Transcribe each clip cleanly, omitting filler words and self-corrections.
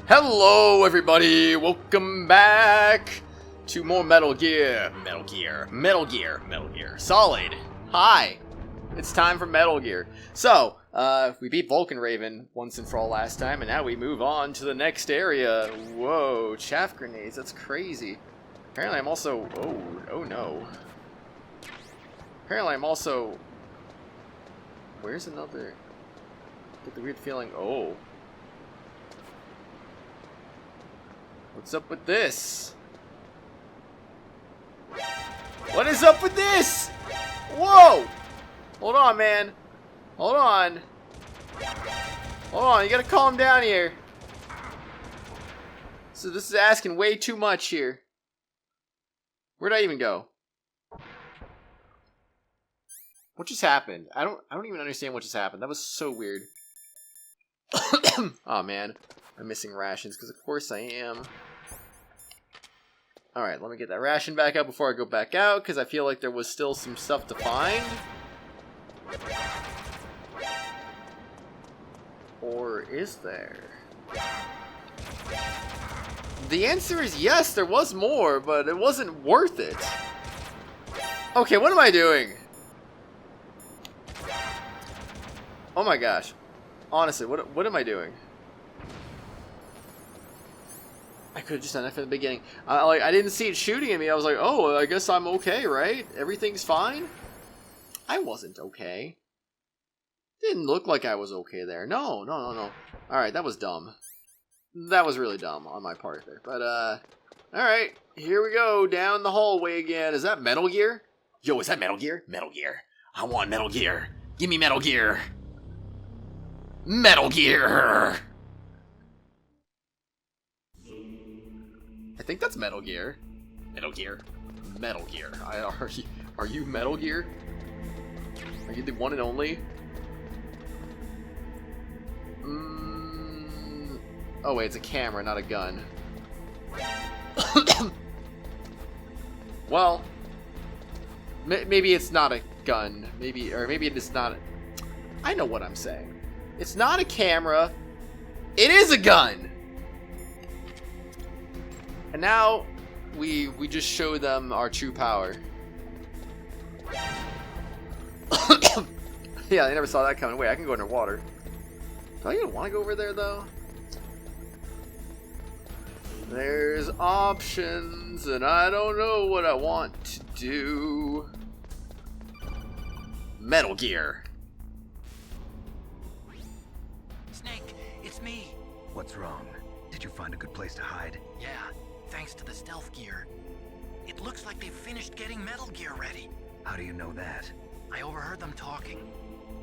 Hello everybody, welcome back to more Metal Gear. Solid. Hi, it's time for Metal Gear. So, we beat Vulcan Raven once and for all last time, and now we move on to the next area. Whoa, chaff grenades, that's crazy. Apparently I'm also, oh no. Apparently I'm also, where's another, get the weird feeling, oh. What's up with this? What is up with this? Whoa! Hold on, man. Hold on. Hold on, you gotta calm down here. So this is asking way too much here. Where'd I even go? What just happened? I don't even understand what just happened. That was so weird. Oh man. I'm missing rations, because of course I am. Alright, let me get that ration back out before I go back out, because I feel like there was still some stuff to find. Or is there? The answer is yes, there was more, but it wasn't worth it. Okay, what am I doing? Oh my gosh. Honestly, what am I doing? I could have just done that from the beginning. I didn't see it shooting at me. I was like, oh, I guess I'm okay, right? Everything's fine? I wasn't okay. Didn't look like I was okay there. No. Alright, that was dumb. That was really dumb on my part there. But, alright. Here we go. Down the hallway again. Is that Metal Gear? Yo, is that Metal Gear? Metal Gear. I want Metal Gear. Give me Metal Gear. Metal Gear! I think that's Metal Gear. Metal Gear. Metal Gear. Are you Metal Gear? Are you the one and only? Oh wait, it's a camera, not a gun. Well, maybe it's not a gun. Maybe it is not. I know what I'm saying. It's not a camera. It is a gun. And now, we just show them our true power. Yeah, they never saw that coming. Wait, I can go underwater. Do I even want to go over there, though? There's options, and I don't know what I want to do. Metal Gear. Snake, it's me. What's wrong? Did you find a good place to hide? Yeah. Thanks to the stealth gear. It looks like they've finished getting Metal Gear ready. How do you know that? I overheard them talking.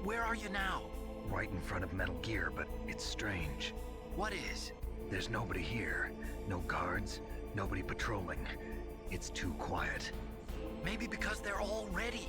Where are you now? Right in front of Metal Gear, but it's strange. What is? There's nobody here. No guards, nobody patrolling. It's too quiet. Maybe because they're all ready.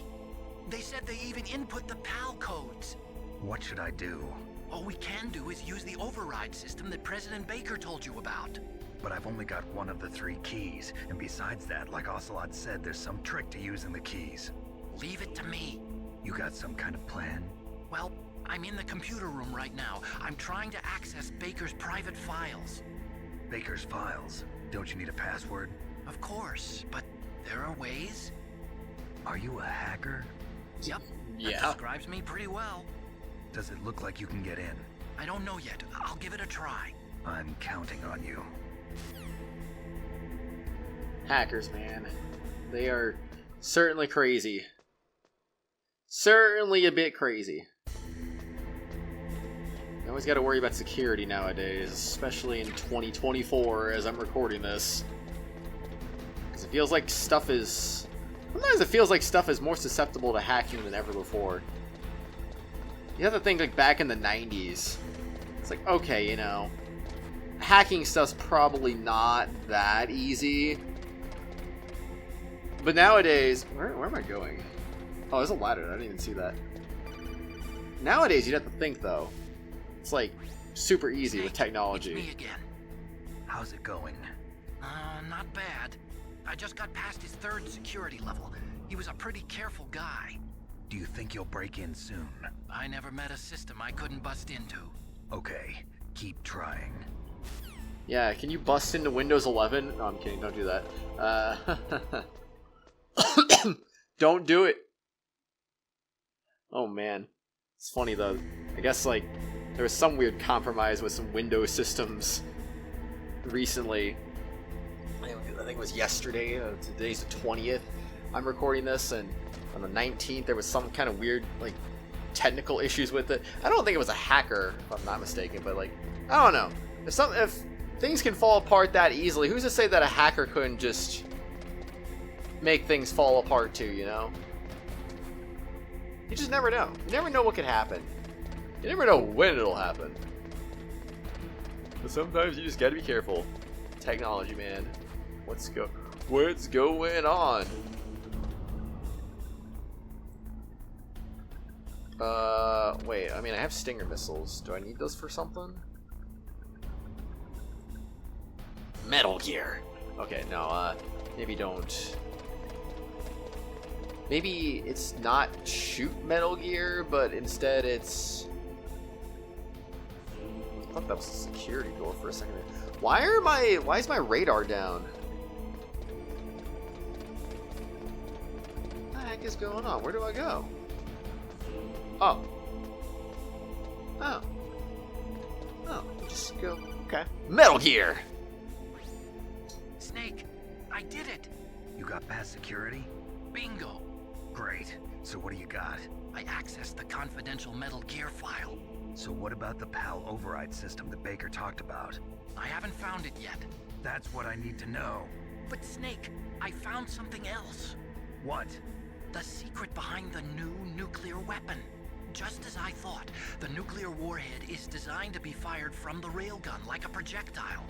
They said they even input the PAL codes. What should I do? All we can do is use the override system that President Baker told you about. But I've only got one of the 3 keys, and besides that, like Ocelot said, there's some trick to using the keys. Leave it to me. You got some kind of plan? Well, I'm in the computer room right now. I'm trying to access Baker's private files. Baker's files? Don't you need a password? Of course, but there are ways. Are you a hacker? Yep, Yeah. that describes me pretty well. Does it look like you can get in? I don't know yet. I'll give it a try. I'm counting on you. Hackers, man. They are certainly crazy. Certainly a bit crazy. You always got to worry about security nowadays, especially in 2024 as I'm recording this. Because it feels like stuff is... Sometimes it feels like stuff is more susceptible to hacking than ever before. You have to think, like, back in the 90s. It's like, okay, you know, hacking stuff's probably not that easy. But nowadays... Where am I going? Oh, there's a ladder. I didn't even see that. Nowadays, you'd have to think, though. It's, like, super easy with technology. It's me again. How's it going? Not bad. I just got past his 3rd security level. He was a pretty careful guy. Do you think you'll break in soon? I never met a system I couldn't bust into. Okay, keep trying. Yeah, can you bust into Windows 11? No, I'm kidding. Don't do that. Don't do it. Oh, man. It's funny, though. I guess, like, there was some weird compromise with some Windows systems recently. I think it was yesterday. Today's the 20th. I'm recording this, and on the 19th, there was some kind of weird, like, technical issues with it. I don't think it was a hacker, if I'm not mistaken, but, like, I don't know. If things can fall apart that easily, who's to say that a hacker couldn't just make things fall apart too, you know? You just never know. You never know what could happen. You never know when it'll happen. But sometimes you just gotta be careful. Technology, man. What's going on? Wait, I mean, I have Stinger missiles. Do I need those for something? Metal Gear. Okay, no, maybe don't. Maybe it's not shoot Metal Gear, but instead it's... I thought that was a security door for a second. Why is my radar down? What the heck is going on? Where do I go? Oh. Oh, just go. Okay. Metal Gear! Snake, I did it! You got past security? Bingo! Great. So what do you got? I accessed the confidential Metal Gear file. So what about the PAL override system that Baker talked about? I haven't found it yet. That's what I need to know. But Snake, I found something else. What? The secret behind the new nuclear weapon. Just as I thought, the nuclear warhead is designed to be fired from the railgun like a projectile.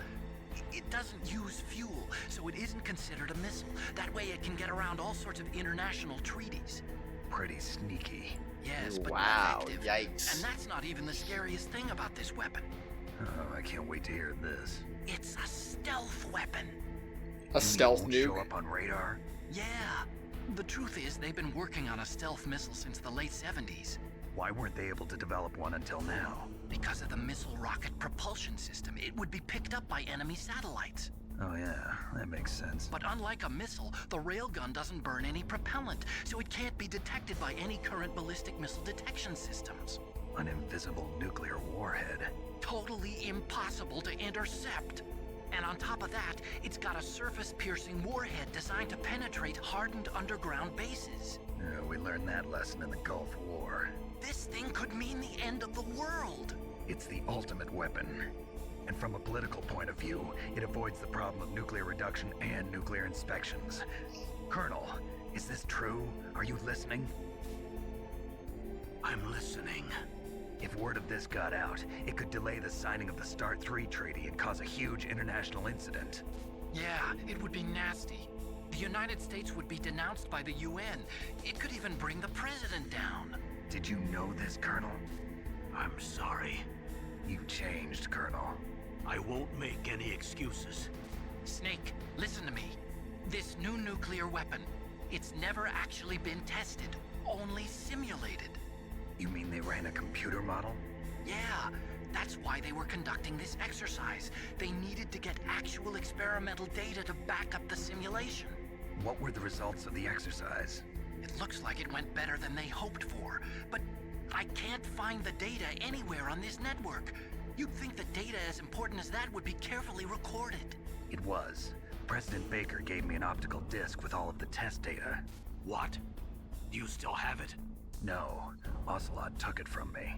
It doesn't use fuel, so it isn't considered a missile. That way it can get around all sorts of international treaties. Pretty sneaky. Yes, but wow, effective. yikes. And that's not even the scariest thing about this weapon. Oh, I can't wait to hear this. It's a stealth weapon. A stealth won't nuke? show up on radar? Yeah. The truth is, they've been working on a stealth missile since the late 70s. Why weren't they able to develop one until now? Because of the missile rocket propulsion system, it would be picked up by enemy satellites. Oh yeah, that makes sense. But unlike a missile, the railgun doesn't burn any propellant, so it can't be detected by any current ballistic missile detection systems. An invisible nuclear warhead. Totally impossible to intercept. And on top of that, it's got a surface-piercing warhead designed to penetrate hardened underground bases. Yeah, we learned that lesson in the Gulf War. This thing could mean the end of the world. It's the ultimate weapon. And from a political point of view, it avoids the problem of nuclear reduction and nuclear inspections. Colonel, is this true? Are you listening? I'm listening. If word of this got out, it could delay the signing of the START 3 treaty and cause a huge international incident. Yeah, it would be nasty. The United States would be denounced by the UN. It could even bring the president down. Did you know this, Colonel? I'm sorry. You changed, Colonel. I won't make any excuses. Snake, listen to me. This new nuclear weapon, it's never actually been tested, only simulated. You mean they ran a computer model? Yeah, that's why they were conducting this exercise. They needed to get actual experimental data to back up the simulation. What were the results of the exercise? It looks like it went better than they hoped for, but I can't find the data anywhere on this network. You'd think the data as important as that would be carefully recorded. It was. President Baker gave me an optical disc with all of the test data. What? Do you still have it? No, Ocelot took it from me.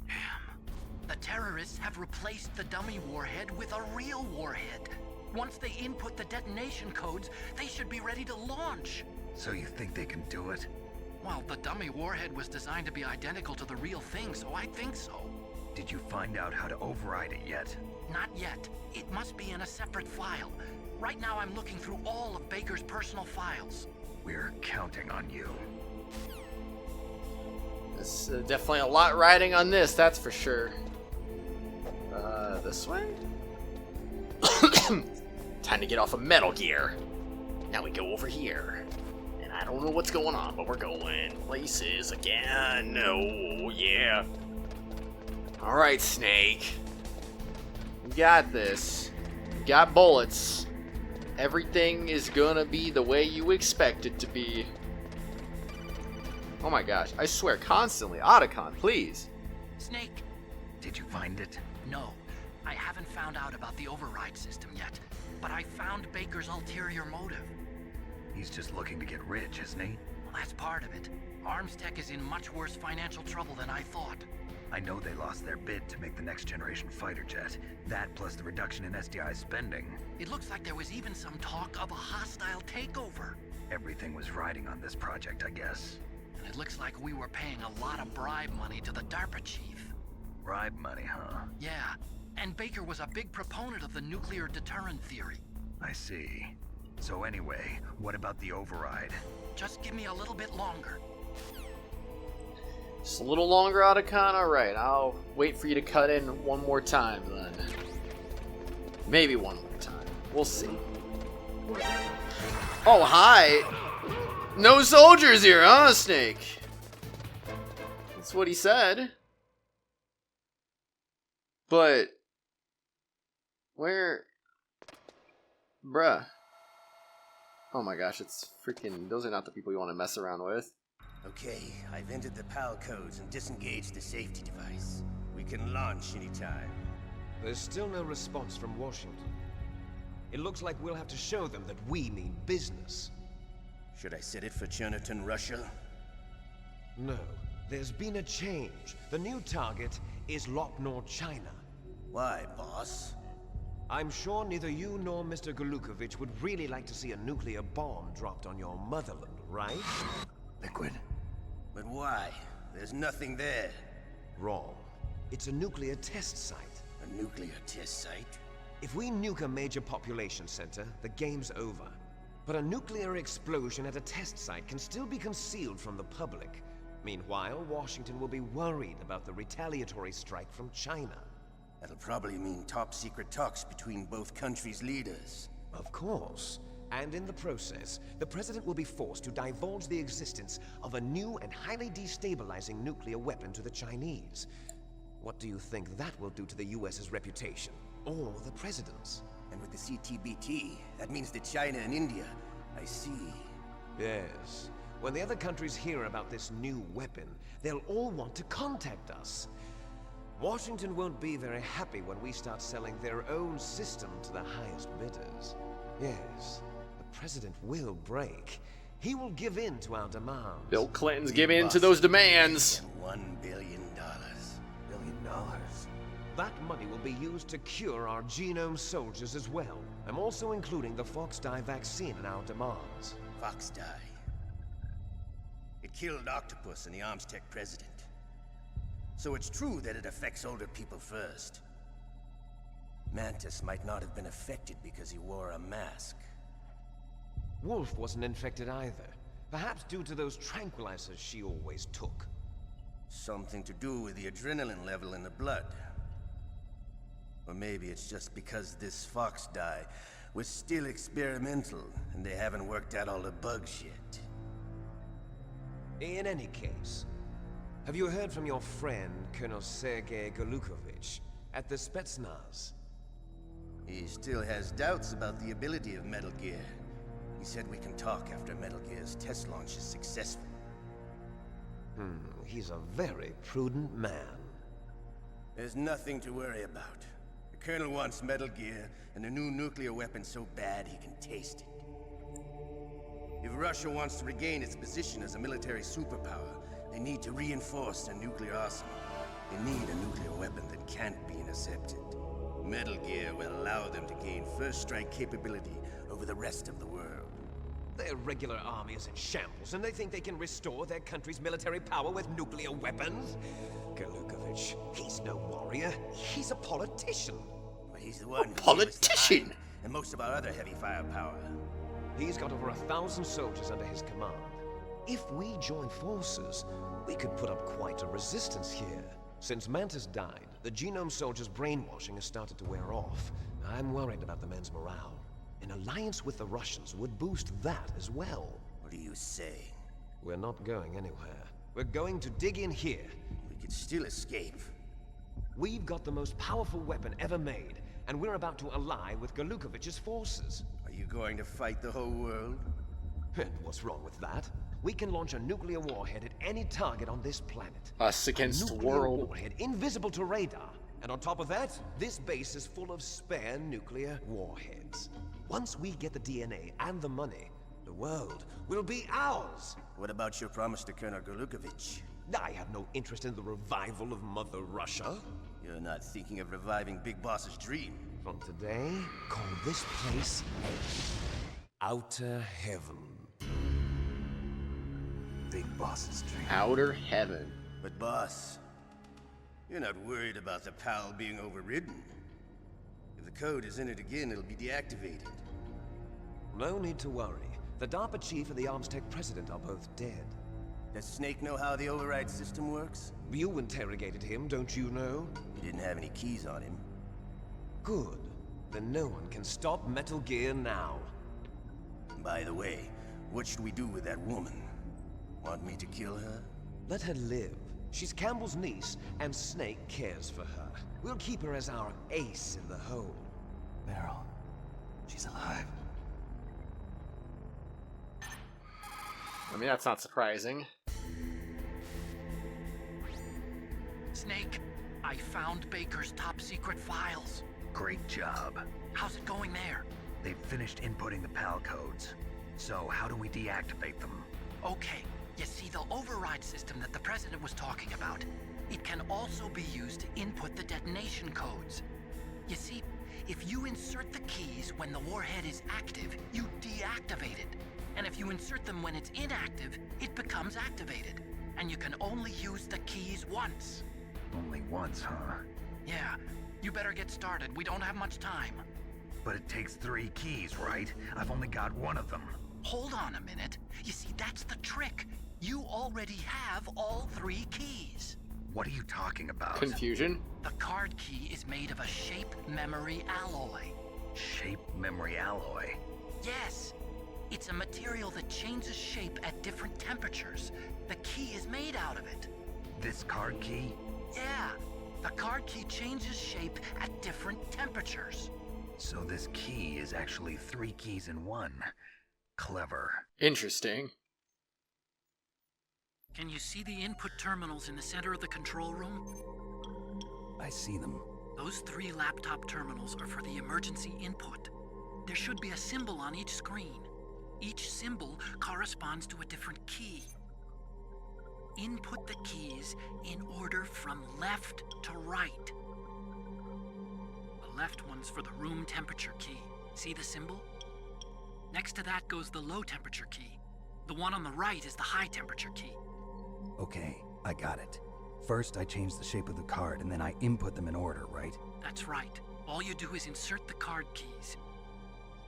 Damn. The terrorists have replaced the dummy warhead with a real warhead. Once they input the detonation codes, they should be ready to launch. So you think they can do it? Well, the dummy warhead was designed to be identical to the real thing, so I think so. Did you find out how to override it yet? Not yet. It must be in a separate file. Right now I'm looking through all of Baker's personal files. We're counting on you. There's definitely a lot riding on this, that's for sure. This way? Time to get off of Metal Gear. Now we go over here. And I don't know what's going on, but we're going places again. Oh, yeah. Alright, Snake. You got this. got bullets. Everything is gonna be the way you expect it to be. Oh my gosh, I swear, constantly. Otacon, please. Snake. Did you find it? No, I haven't found out about the override system yet, but I found Baker's ulterior motive. He's just looking to get rich, isn't he? Well, that's part of it. Arms Tech is in much worse financial trouble than I thought. I know they lost their bid to make the next generation fighter jet. That plus the reduction in SDI spending. It looks like there was even some talk of a hostile takeover. Everything was riding on this project, I guess. And it looks like we were paying a lot of bribe money to the DARPA chief. Bribe money, huh? Yeah, and Baker was a big proponent of the nuclear deterrent theory. I see. So anyway, what about the override? Just give me a little bit longer. Just a little longer, Otacon? Alright, I'll wait for you to cut in one more time then. Maybe one more time. We'll see. Oh, hi! No soldiers here, huh, Snake? That's what he said. But... where... bruh. Oh my gosh, it's freaking... those are not the people you want to mess around with. Okay, I've entered the PAL codes and disengaged the safety device. We can launch anytime. There's still no response from Washington. It looks like we'll have to show them that we mean business. Should I set it for Cherniton, Russia? No, there's been a change. The new target is Locknor, China. Why, boss? I'm sure neither you nor Mr. Golukovich would really like to see a nuclear bomb dropped on your motherland, right? Liquid. But why? There's nothing there. Wrong. It's a nuclear test site. A nuclear test site? If we nuke a major population center, the game's over. But a nuclear explosion at a test site can still be concealed from the public. Meanwhile, Washington will be worried about the retaliatory strike from China. That'll probably mean top-secret talks between both countries' leaders. Of course. And in the process, the president will be forced to divulge the existence of a new and highly destabilizing nuclear weapon to the Chinese. What do you think that will do to the US's reputation? Or the president's? And with the CTBT, that means that China and India... I see. Yes. When the other countries hear about this new weapon, they'll all want to contact us. Washington won't be very happy when we start selling their own system to the highest bidders. Yes. The president will break. He will give in to our demands. Bill Clinton's giving in to those demands. $1 billion. $1 billion. That money will be used to cure our genome soldiers as well. I'm also including the FOXHOUND vaccine in our demands. FOXHOUND. It killed Octopus and the Arms Tech president. So it's true that it affects older people first. Mantis might not have been affected because he wore a mask. Wolf wasn't infected either. Perhaps due to those tranquilizers she always took. Something to do with the adrenaline level in the blood. Or maybe it's just because this FOXHOUND was still experimental and they haven't worked out all the bugs yet. In any case, have you heard from your friend, Colonel Sergei Golukovich, at the Spetsnaz? He still has doubts about the ability of Metal Gear. He said we can talk after Metal Gear's test launch is successful. He's a very prudent man. There's nothing to worry about. The Colonel wants Metal Gear and a new nuclear weapon so bad he can taste it. If Russia wants to regain its position as a military superpower, they need to reinforce their nuclear arsenal. They need a nuclear weapon that can't be intercepted. Metal Gear will allow them to gain first strike capability over the rest of the world. Their regular army is in shambles, and they think they can restore their country's military power with nuclear weapons? Golukovich, he's no warrior. He's a politician. Well, he's the one who politician! gave us the iron and most of our other heavy firepower. He's got over 1,000 soldiers under his command. If we join forces, we could put up quite a resistance here. Since Mantis died, the genome soldiers' brainwashing has started to wear off. I'm worried about the men's morale. An alliance with the Russians would boost that as well. What are you saying? We're not going anywhere. We're going to dig in here. We could still escape. We've got the most powerful weapon ever made, and we're about to ally with Galukovich's forces. Are you going to fight the whole world? And what's wrong with that? We can launch a nuclear warhead at any target on this planet. Us against the Nuclear world. warhead invisible to radar. And on top of that, this base is full of spare nuclear warheads. Once we get the DNA and the money, the world will be ours. What about your promise to Colonel Galukovich? I have no interest in the revival of Mother Russia. You're not thinking of reviving Big Boss's dream. From today, call this place Outer Heaven. Big Boss's dream. Outer Heaven. But boss, you're not worried about the PAL being overridden. If the code is in it again, it'll be deactivated. No need to worry. The DARPA chief and the Arms Tech president are both dead. Does Snake know how the override system works? You interrogated him, don't you know? He didn't have any keys on him. Good. Then no one can stop Metal Gear now. By the way, what should we do with that woman? Want me to kill her? Let her live. She's Campbell's niece, and Snake cares for her. We'll keep her as our ace in the hole. Meryl, she's alive. I mean, that's not surprising. Snake, I found Baker's top secret files. Great job. How's it going there? They've finished inputting the PAL codes. So how do we deactivate them? Okay, you see the override system that the President was talking about. It can also be used to input the detonation codes. You see, if you insert the keys when the warhead is active, you deactivate it. And if you insert them when it's inactive, it becomes activated. And you can only use the keys once. Only once, huh? Yeah, you better get started. We don't have much time. But it takes 3 keys, right? I've only got 1 of them. Hold on a minute. You see, that's the trick. You already have all 3 keys. What are you talking about? Confusion. The card key is made of a shape memory alloy. Shape memory alloy. Yes. It's a material that changes shape at different temperatures. The key is made out of it. This card key? Yeah. The card key changes shape at different temperatures. So this key is actually 3 keys in 1. Clever. Interesting. Can you see the input terminals in the center of the control room? I see them. Those 3 laptop terminals are for the emergency input. There should be a symbol on each screen. Each symbol corresponds to a different key. Input the keys in order from left to right. The left one's for the room temperature key. See the symbol? Next to that goes the low temperature key. The one on the right is the high temperature key. Okay, I got it. First, I change the shape of the card, and then I input them in order, right? That's right. All you do is insert the card keys.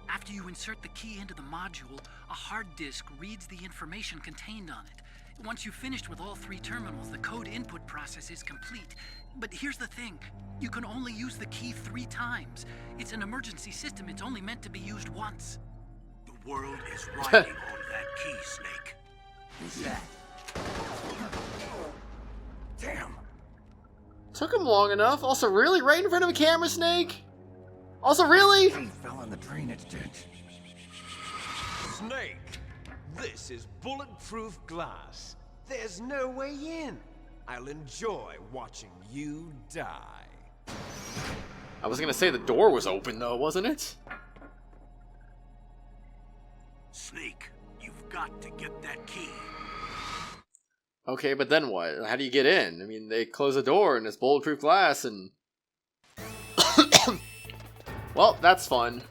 After you insert the key into the module, a hard disk reads the information contained on it. Once you've finished with all 3 terminals, the code input process is complete. But here's the thing. You can only use the key 3 times. It's an emergency system. It's only meant to be used once. The world is riding on that key, Snake. Who's that? Damn! Took him long enough. Also, really? Right in front of a camera, Snake? Also, really? He fell in the drainage ditch. Snake! This is bulletproof glass. There's no way in. I'll enjoy watching you die. I was gonna say the door was open, though, wasn't it? Snake, you've got to get that key. Okay, but then what? How do you get in? I mean, they close the door and it's bulletproof glass and... Well, that's fun.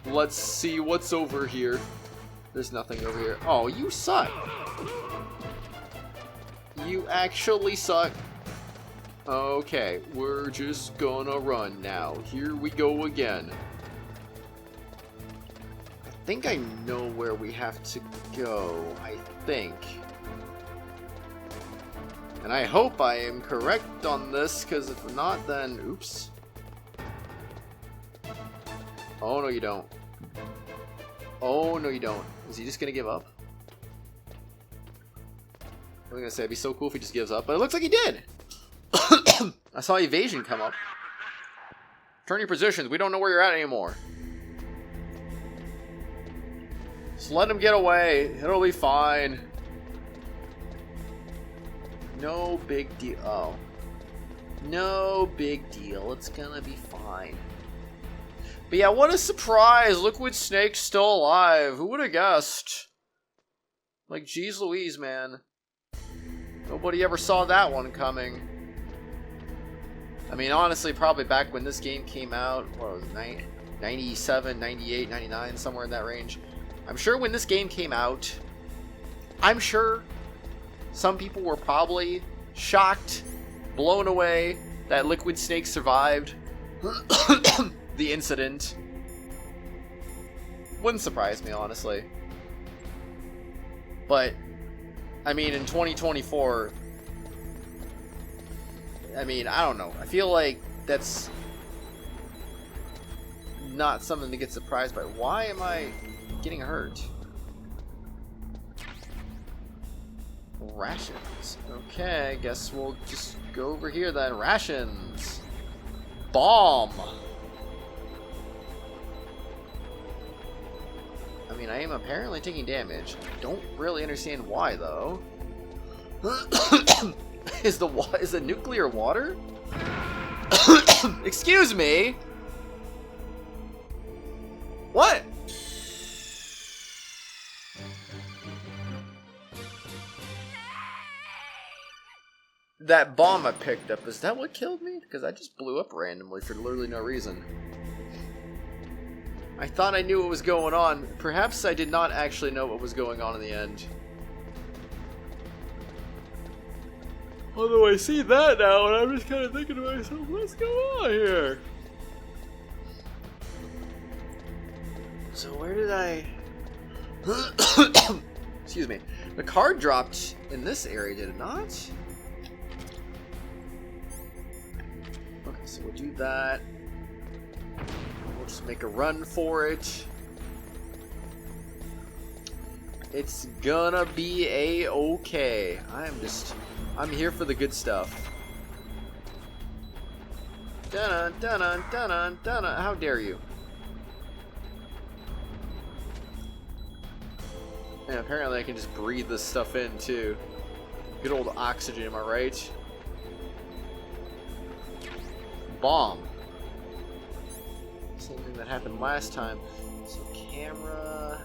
Let's see what's over here. There's nothing over here. Oh, you suck. You actually suck. Okay, we're just gonna run now. Here we go again. I think I know where we have to go. I think. And I hope I am correct on this, because if not, then oops. Oh, no, you don't. Oh, no, you don't. Is he just gonna give up? I was gonna say, it'd be so cool if he just gives up, but it looks like he did! I saw evasion come up. Turn your positions. We don't know where you're at anymore. Just let him get away. It'll be fine. No big deal. Oh. No big deal. It's gonna be fine. But yeah, what a surprise. Liquid Snake's still alive. Who would have guessed? Like, geez Louise, man. Nobody ever saw that one coming. I mean, honestly, probably back when this game came out, what was it, 97, 98, 99, somewhere in that range. I'm sure when this game came out, I'm sure some people were probably shocked, blown away that Liquid Snake survived the incident. Wouldn't surprise me, honestly. But, I mean, in 2024, I mean, I don't know. I feel like that's not something to get surprised by. Why am I getting hurt? Rations. Okay, I guess we'll just go over here then. Rations. Bomb. I mean, I am apparently taking damage. Don't really understand why, though. Is the nuclear water? Excuse me. What? That bomb I picked up, is that what killed me? Because I just blew up randomly for literally no reason. I thought I knew what was going on. Perhaps I did not actually know what was going on in the end. Although I see that now, and I'm just kind of thinking to myself, what's going on here? So where did I... Excuse me. The card dropped in this area, did it not? Okay, so we'll do that. We'll just make a run for it. It's gonna be a-okay. I'm here for the good stuff. Dun dun dun dun dun. How dare you? And apparently I can just breathe this stuff in too. Good old oxygen, am I right? Bomb. Same thing that happened last time. So camera.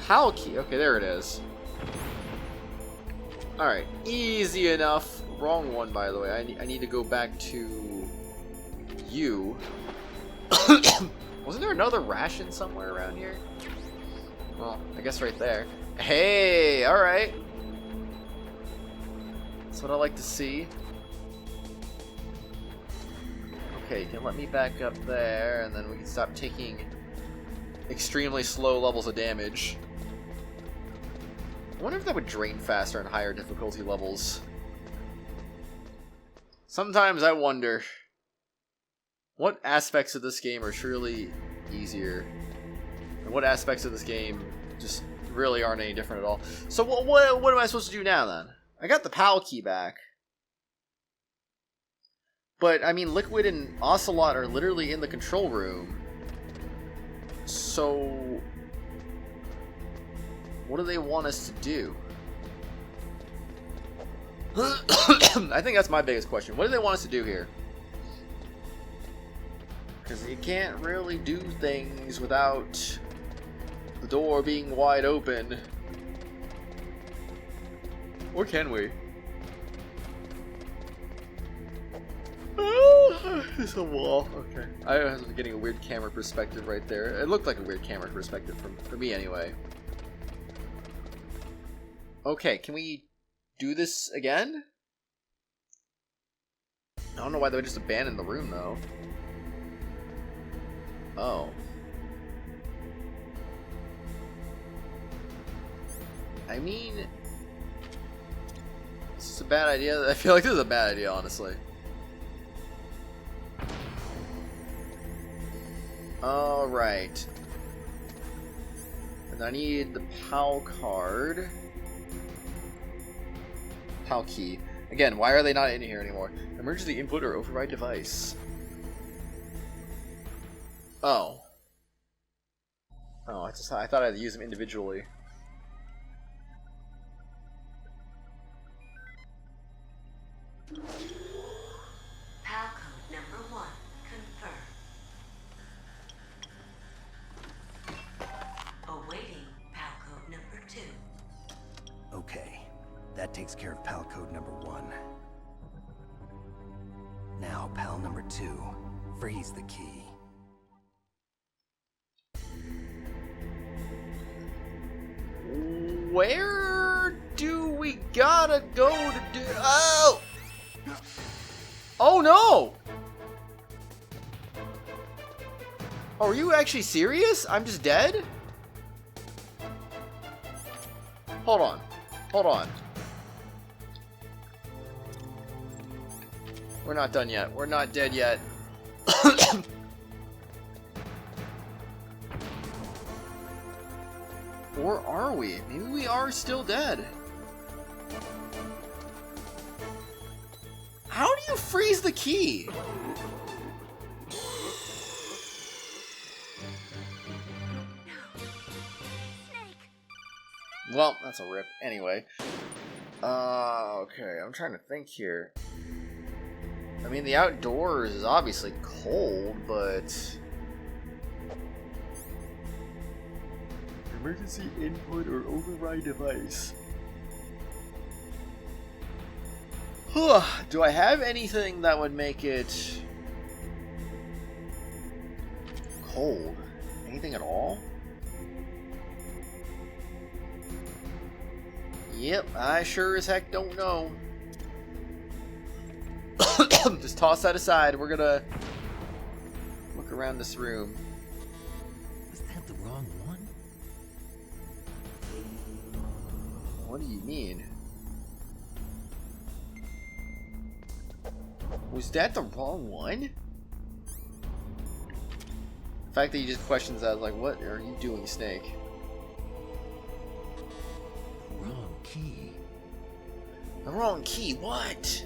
PAL key. Okay, there it is. Alright, easy enough. Wrong one, by the way. I need to go back to you. Wasn't there another ration somewhere around here? Well, I guess right there. Hey, alright. That's what I like to see. Okay, you can let me back up there, and then we can stop taking extremely slow levels of damage. I wonder if that would drain faster on higher difficulty levels. Sometimes I wonder what aspects of this game are truly easier, and what aspects of this game just really aren't any different at all. So what am I supposed to do now then? I got the PAL key back. But, I mean, Liquid and Ocelot are literally in the control room. So what do they want us to do? I think that's my biggest question. What do they want us to do here? Because you can't really do things without the door being wide open. Or can we? Oh, it's a wall. Okay. I was getting a weird camera perspective right there. It looked like a weird camera perspective for me anyway. Okay, can we do this again? I don't know why they would just abandon the room though. Oh. I mean, this is a bad idea. I feel like this is a bad idea, honestly. Alright. And I need the PAL card. PAL key. Again, why are they not in here anymore? Emergency input or override device. Oh. Oh, I thought I'd use them individually. PAL code number 1 confirmed. Awaiting PAL code number 2. Okay, that takes care of PAL code number 1. Now, PAL number 2. Freeze the key. Where do we gotta go to do... Oh! Oh no! Oh, are you actually serious? I'm just dead? Hold on. Hold on. We're not done yet. We're not dead yet. Or are we? Maybe we are still dead. How do you freeze the key? Well, that's a rip. Anyway. Okay, I'm trying to think here. I mean, the outdoors is obviously cold, but... Emergency input or override device. Do I have anything that would make it cold? Anything at all? Yep, I sure as heck don't know. Just toss that aside. We're gonna look around this room. Was that the wrong one? What do you mean? Was that the wrong one? The fact that you just questions that, like, what are you doing, Snake? Wrong key. The wrong key? What?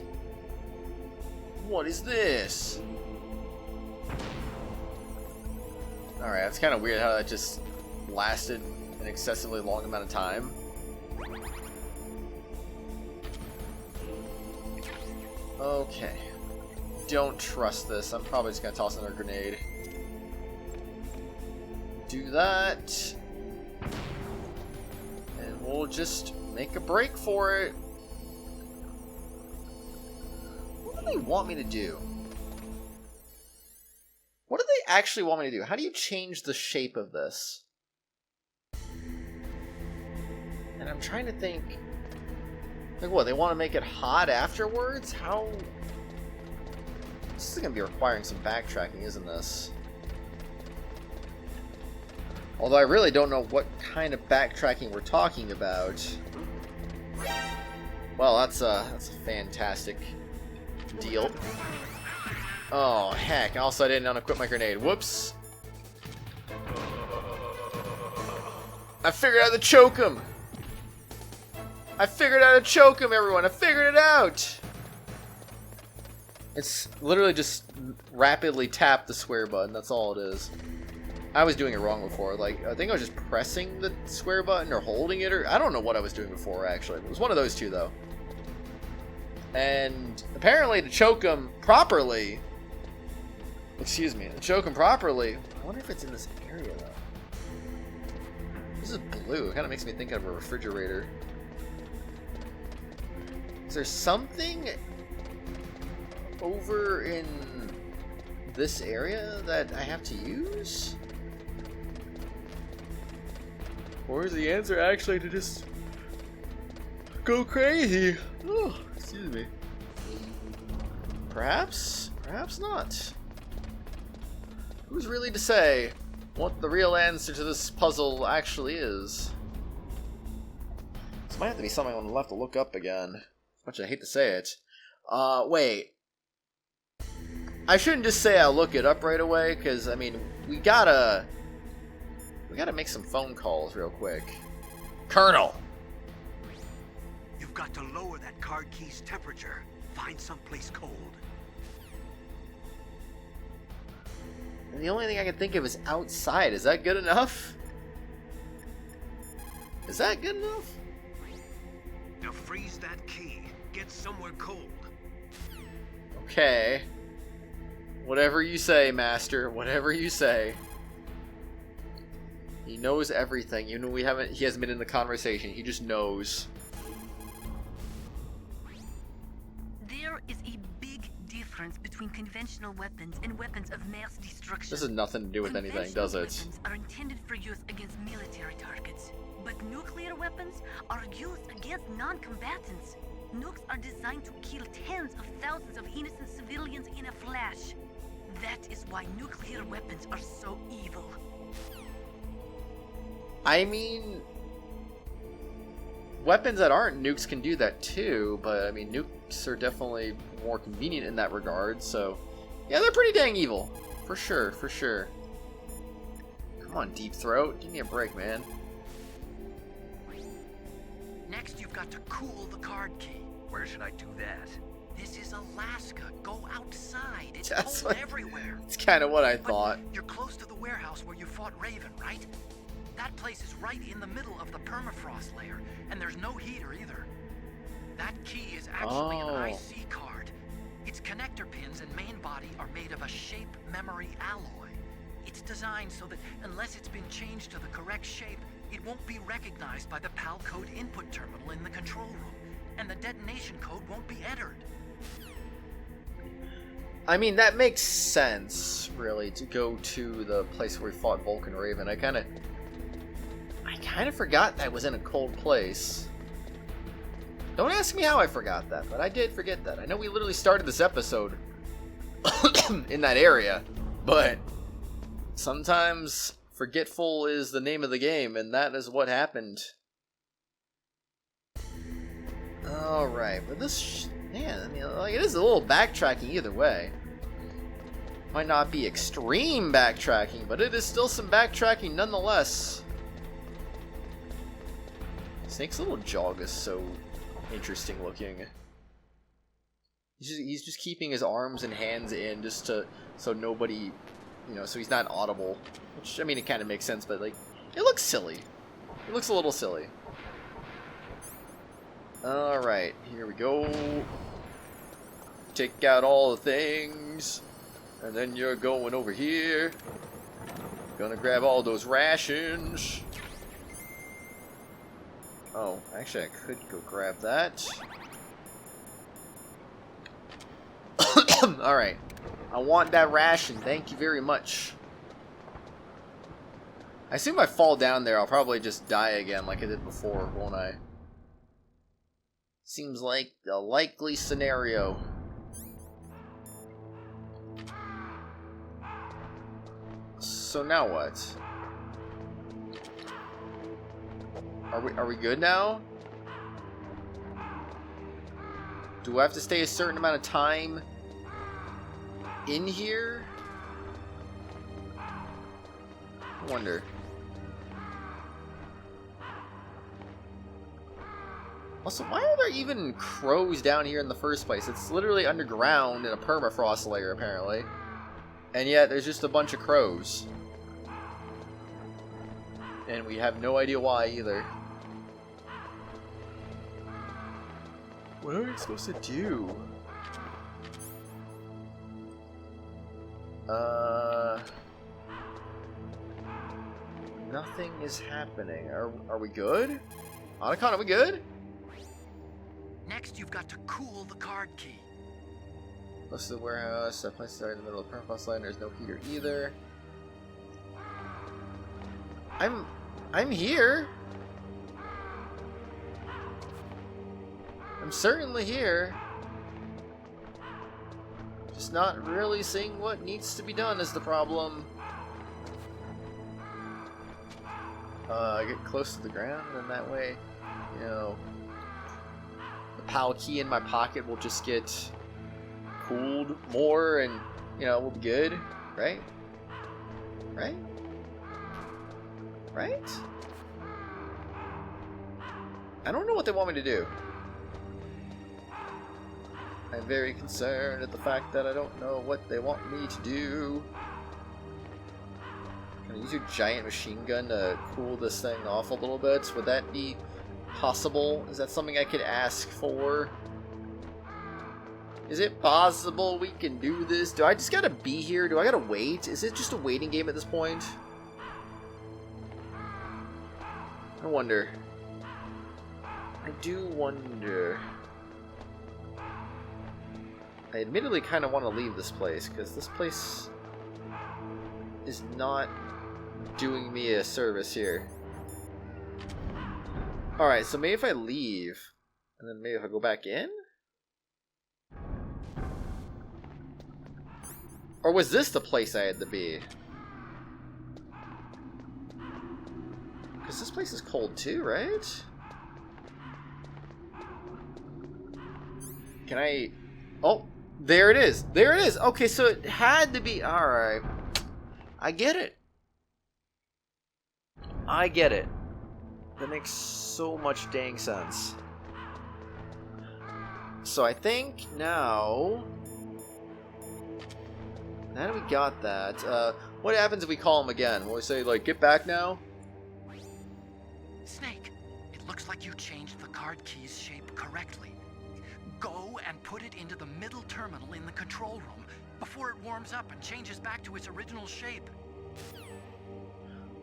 What is this? Alright, that's kind of weird how that just lasted an excessively long amount of time. Okay. Don't trust this. I'm probably just gonna toss another grenade. Do that. And we'll just make a break for it. What do they want me to do? What do they actually want me to do? How do you change the shape of this? And I'm trying to think... Like what, they want to make it hot afterwards? How... This is going to be requiring some backtracking, isn't this? Although I really don't know what kind of backtracking we're talking about. Well, that's a fantastic deal. Oh, heck. Also, I didn't unequip my grenade. Whoops. I figured out how to choke him. I figured out how to choke him, everyone. I figured it out. It's literally just rapidly tap the square button. That's all it is. I was doing it wrong before. Like, I think I was just pressing the square button or holding it, or I don't know what I was doing before, actually. It was one of those two, though. And apparently to choke him properly... Excuse me. To choke him properly... I wonder if it's in this area, though. This is blue. It kind of makes me think of a refrigerator. Is there something over in this area that I have to use? Or is the answer actually to just go crazy? Oh, excuse me. Perhaps? Perhaps not. Who's really to say what the real answer to this puzzle actually is? This might have to be something I'm gonna have to look up again. As much as I hate to say it. Wait. I shouldn't just say I'll look it up right away, because, I mean, we gotta make some phone calls real quick. Colonel! You've got to lower that card key's temperature. Find someplace cold. And the only thing I can think of is outside. Is that good enough? Is that good enough? Now freeze that key. Get somewhere cold. Okay. Whatever you say, Master. Whatever you say. He knows everything. Even when he hasn't been in the conversation. He just knows. There is a big difference between conventional weapons and weapons of mass destruction. This has nothing to do with anything, does it? Weapons are intended for use against military targets, but nuclear weapons are used against non-combatants. Nukes are designed to kill tens of thousands of innocent civilians in a flash. That is why nuclear weapons are so evil. I mean, weapons that aren't nukes can do that too, but I mean, nukes are definitely more convenient in that regard, so yeah, they're pretty dang evil. For sure, for sure. Come on, Deep Throat. Give me a break, man. Next, you've got to cool the card key. Where should I do that? This is Alaska. Go outside. It's That's cold what- everywhere. It's kind of what I But thought. you're close to the warehouse where you fought Raven, right? That place is right in the middle of the permafrost layer, and there's no heater either. That key is actually an IC card. Its connector pins and main body are made of a shape memory alloy. It's designed so that unless it's been changed to the correct shape, it won't be recognized by the PAL code input terminal in the control room, and the detonation code won't be entered. I mean, that makes sense, really, to go to the place where we fought Vulcan Raven. I kind of forgot that was in a cold place. Don't ask me how I forgot that, but I did forget that. I know we literally started this episode in that area, but sometimes forgetful is the name of the game, and that is what happened. Alright, but this... man, I mean, like, it is a little backtracking either way. Might not be extreme backtracking, but it is still some backtracking nonetheless. Snake's little jog is so interesting looking. He's just keeping his arms and hands in just to so nobody, you know, so he's not audible. Which, I mean, it kind of makes sense, but like, it looks silly. It looks a little silly. Alright, here we go. Take out all the things. And then you're going over here. Gonna grab all those rations. Oh, actually I could go grab that. Alright. I want that ration. Thank you very much. I assume if I fall down there, I'll probably just die again like I did before, won't I? Seems like a likely scenario. So now what? Are we good now? Do I have to stay a certain amount of time in here? I wonder. Also, why are there even crows down here in the first place? It's literally underground in a permafrost layer, apparently. And yet, there's just a bunch of crows. And we have no idea why, either. What are we supposed to do? Nothing is happening. Are we good? Otacon, are we good? Next, you've got to cool the card key. Close to the warehouse. That place is right in the middle of the permafrost line. There's no heater either. I'm here. I'm certainly here. Just not really seeing what needs to be done is the problem. I get close to the ground, and that way, you know, the PAL key in my pocket will just get cooled more, and, you know, we'll be good, right? Right? Right? I don't know what they want me to do. I'm very concerned at the fact that I don't know what they want me to do. Can I use your giant machine gun to cool this thing off a little bit? Would that be possible? Is that something I could ask for? Is it possible we can do this? Do I just gotta be here? Do I gotta wait? Is it just a waiting game at this point? I wonder. I do wonder. I admittedly kind of want to leave this place, because this place is not doing me a service here. Alright, so maybe if I leave, and then maybe if I go back in? Or was this the place I had to be? Because this place is cold too, right? Can I... Oh, there it is. There it is. Okay, so it had to be... Alright. I get it. I get it. That makes so much dang sense. So I think now... Now that we got that, what happens if we call him again? Will we say, like, get back now? Snake, it looks like you changed the card key's shape correctly. Go and put it into the middle terminal in the control room before it warms up and changes back to its original shape.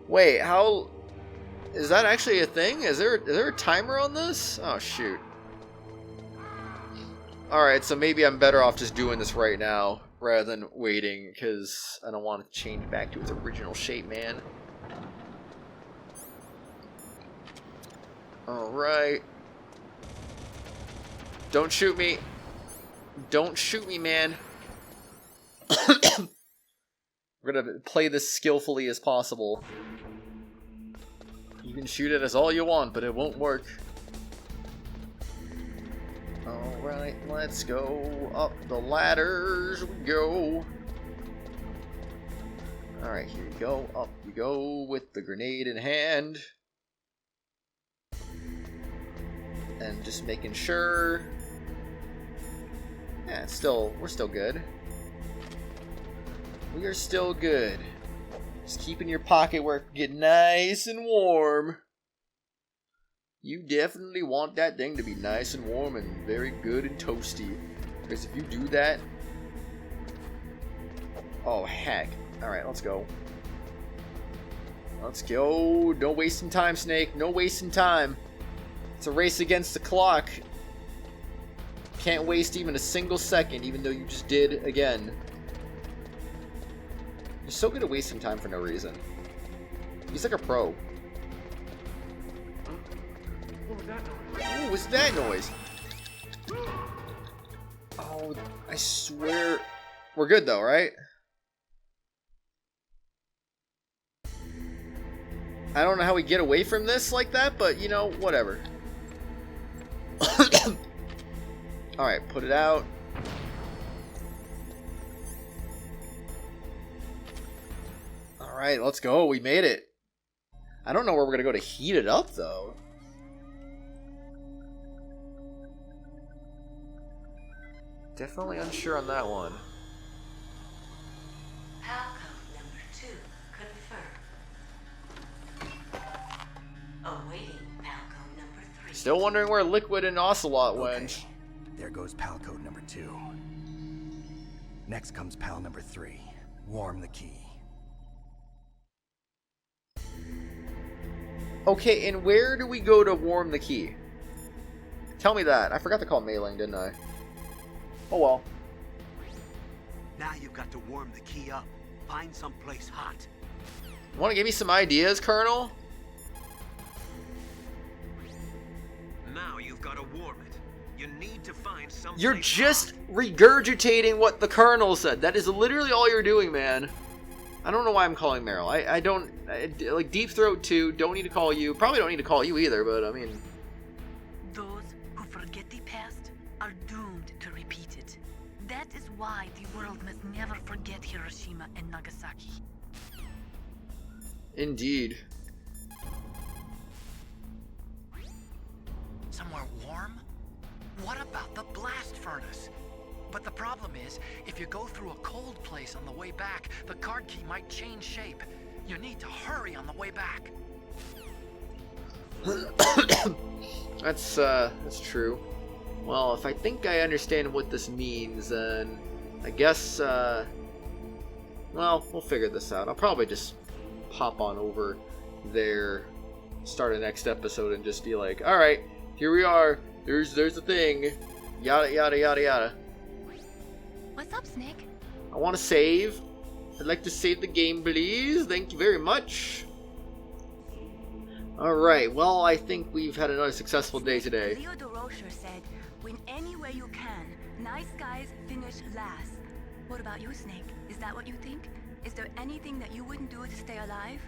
Wait, how... Is that actually a thing? Is there a timer on this? Oh, shoot. Alright, so maybe I'm better off just doing this right now rather than waiting, because I don't want to change back to its original shape, man. Alright. Don't shoot me. Don't shoot me, man. We're gonna play this skillfully as possible. You can shoot at us all you want, but it won't work. Alright, let's go up the ladders. We go. Alright, here you go. Up you go with the grenade in hand. And just making sure. Yeah, we're still good. We are still good. Just keeping your pocket where it can get nice and warm. You definitely want that thing to be nice and warm and very good and toasty. Because if you do that... Oh, heck. Alright, let's go. Let's go. No wasting time, Snake. No wasting time. It's a race against the clock. Can't waste even a single second, even though you just did again. You're so good at wasting time for no reason. He's like a pro. What was that noise? Oh, I swear. We're good though, right? I don't know how we get away from this like that, but you know, whatever. Alright, put it out. Alright, let's go. We made it. I don't know where we're gonna go to heat it up, though. Definitely unsure on that one. Palcode number 2 confirmed. Awaiting Palcode number 3. Still wondering where Liquid and Ocelot went. Okay. There goes pal code number 2. Next comes pal number 3. Warm the key. Okay, and where do we go to warm the key? Tell me that. I forgot to call mailing, didn't I? Oh well. Now you've got to warm the key up. Find someplace hot. Want to give me some ideas, Colonel? Now you've got to warm it. You need to find something. You're just regurgitating what the Colonel said. That is literally all you're doing, man. I don't know why I'm calling Meryl. I don't... like, Deep Throat 2, don't need to call you. Probably don't need to call you either, but, I mean... Those who forget the past are doomed to repeat it. That is why the world must never forget Hiroshima and Nagasaki. Indeed. Somewhere warm? What about the blast furnace? But the problem is, if you go through a cold place on the way back, the card key might change shape. You need to hurry on the way back. That's true. Well, if I think I understand what this means, then I guess, well, we'll figure this out. I'll probably just pop on over there, start a next episode, and just be like, alright, here we are, there's the thing, yada yada yada yada. What's up, Snake? I want to save. I'd like to save the game, please. Thank you very much. Alright, well, I think we've had another successful day today. Leo DeRocher said, win any way you can. Nice guys finish last. What about you, Snake? Is that what you think? Is there anything that you wouldn't do to stay alive?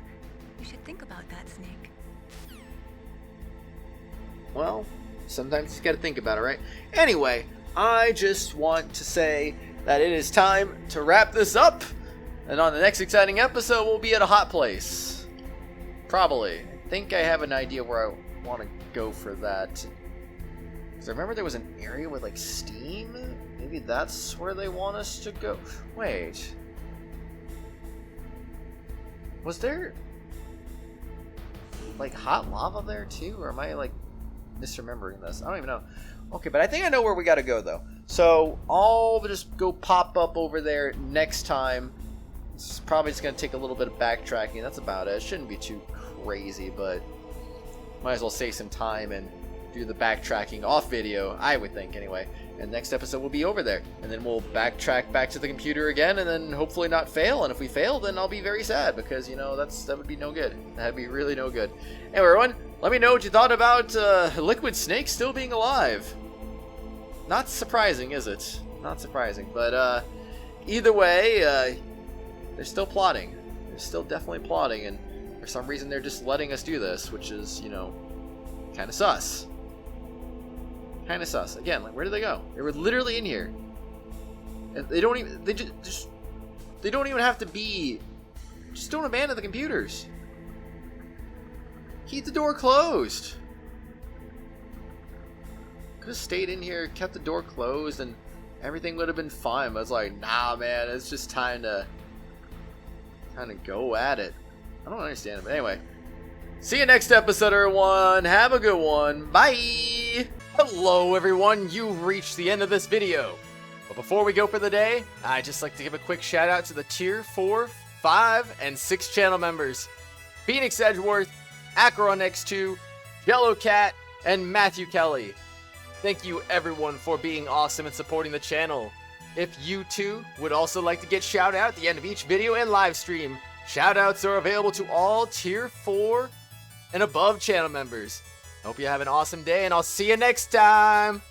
You should think about that, Snake. Well, sometimes you just gotta think about it, right? Anyway, I just want to say that it is time to wrap this up. And on the next exciting episode, we'll be at a hot place. Probably. I think I have an idea where I want to go for that. Because I remember there was an area with, like, steam? Maybe that's where they want us to go. Wait. Was there, like, hot lava there, too? Or am I, like, misremembering this? I don't even know. Okay, but I think I know where we gotta go, though. So, I'll just go pop up over there next time. It's probably just gonna take a little bit of backtracking. That's about it. It shouldn't be too crazy, but might as well save some time and do the backtracking off video, I would think, anyway. And next episode will be over there, and then we'll backtrack back to the computer again, and then hopefully not fail. And if we fail, then I'll be very sad, because, you know, that would be no good. That'd be really no good. Anyway, everyone, let me know what you thought about Liquid Snake still being alive. Not surprising, is it? Not surprising, but either way, they're still plotting. They're still definitely plotting, and for some reason they're just letting us do this, which is, you know, kind of sus. Kind of sus. Again, like, where did they go? They were literally in here. And they don't even, they don't even have to be, just don't abandon the computers. Keep the door closed. Could have stayed in here, kept the door closed, and everything would have been fine. But I was like, nah, man, it's just time to kind of go at it. I don't understand it, but anyway. See you next episode, everyone. Have a good one. Bye! Hello, everyone. You've reached the end of this video. But before we go for the day, I'd just like to give a quick shout out to the Tier 4, 5, and 6 channel members. Phoenix Edgeworth, Acheron X2, Yellow Cat, and Matthew Kelly. Thank you, everyone, for being awesome and supporting the channel. If you too would also like to get shout out at the end of each video and live stream, shoutouts are available to all Tier 4 and above channel members. Hope you have an awesome day, and I'll see you next time!